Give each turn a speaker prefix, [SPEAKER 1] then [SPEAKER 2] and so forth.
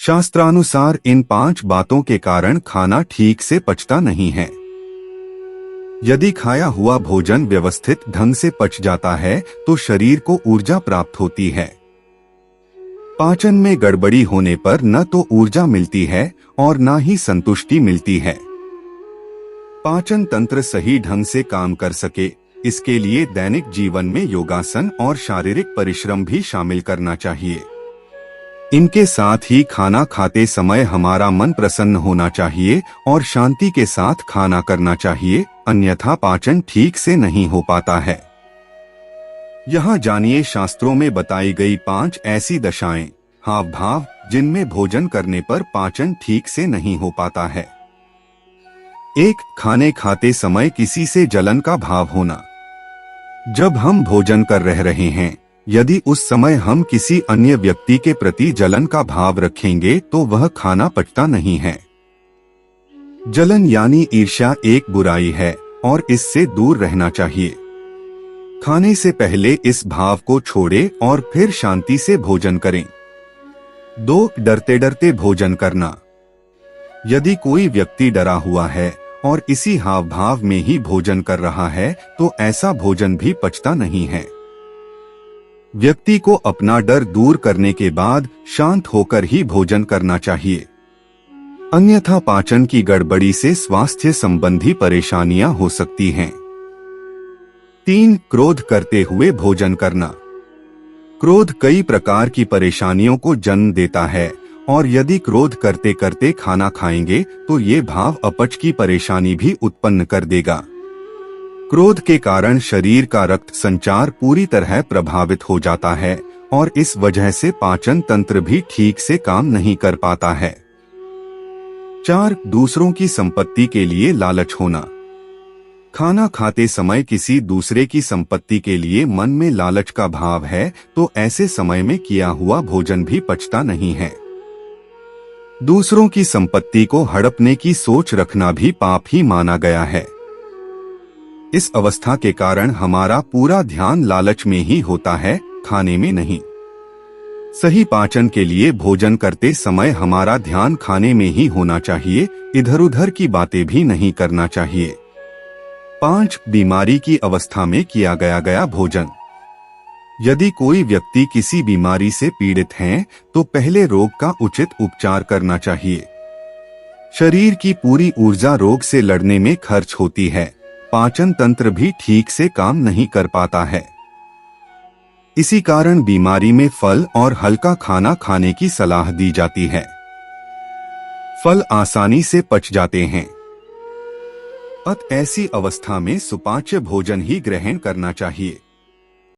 [SPEAKER 1] शास्त्रानुसार इन 5 बातों के कारण खाना ठीक से पचता नहीं है। यदि खाया हुआ भोजन व्यवस्थित ढंग से पच जाता है तो शरीर को ऊर्जा प्राप्त होती है। पाचन में गड़बड़ी होने पर न तो ऊर्जा मिलती है और न ही संतुष्टि मिलती है। पाचन तंत्र सही ढंग से काम कर सके, इसके लिए दैनिक जीवन में योगासन और शारीरिक परिश्रम भी शामिल करना चाहिए। इनके साथ ही खाना खाते समय हमारा मन प्रसन्न होना चाहिए और शांति के साथ खाना करना चाहिए, अन्यथा पाचन ठीक से नहीं हो पाता है। यहाँ जानिए शास्त्रों में बताई गई 5 ऐसी दशाएं, हाव भाव जिनमें भोजन करने पर पाचन ठीक से नहीं हो पाता है। 1. खाने खाते समय किसी से जलन का भाव होना। जब हम भोजन कर रहे हैं, यदि उस समय हम किसी अन्य व्यक्ति के प्रति जलन का भाव रखेंगे तो वह खाना पचता नहीं है। जलन यानी ईर्ष्या एक बुराई है और इससे दूर रहना चाहिए। खाने से पहले इस भाव को छोड़ें और फिर शांति से भोजन करें। 2. डरते डरते भोजन करना। यदि कोई व्यक्ति डरा हुआ है और इसी हाव भाव में ही भोजन कर रहा है तो ऐसा भोजन भी पचता नहीं है। व्यक्ति को अपना डर दूर करने के बाद शांत होकर ही भोजन करना चाहिए, अन्यथा पाचन की गड़बड़ी से स्वास्थ्य संबंधी परेशानियां हो सकती हैं। 3. क्रोध करते हुए भोजन करना। क्रोध कई प्रकार की परेशानियों को जन्म देता है और यदि क्रोध करते करते खाना खाएंगे तो ये भाव अपच की परेशानी भी उत्पन्न कर देगा। क्रोध के कारण शरीर का रक्त संचार पूरी तरह प्रभावित हो जाता है और इस वजह से पाचन तंत्र भी ठीक से काम नहीं कर पाता है। 4. दूसरों की संपत्ति के लिए लालच होना। खाना खाते समय किसी दूसरे की संपत्ति के लिए मन में लालच का भाव है तो ऐसे समय में किया हुआ भोजन भी पचता नहीं है। दूसरों की संपत्ति को हड़पने की सोच रखना भी पाप ही माना गया है। इस अवस्था के कारण हमारा पूरा ध्यान लालच में ही होता है, खाने में नहीं। सही पाचन के लिए भोजन करते समय हमारा ध्यान खाने में ही होना चाहिए, इधर उधर की बातें भी नहीं करना चाहिए। 5. बीमारी की अवस्था में किया गया भोजन। यदि कोई व्यक्ति किसी बीमारी से पीड़ित है तो पहले रोग का उचित उपचार करना चाहिए। शरीर की पूरी ऊर्जा रोग से लड़ने में खर्च होती है, पाचन तंत्र भी ठीक से काम नहीं कर पाता है। इसी कारण बीमारी में फल और हल्का खाना खाने की सलाह दी जाती है। फल आसानी से पच जाते हैं, ऐसी अवस्था में सुपाच्य भोजन ही ग्रहण करना चाहिए।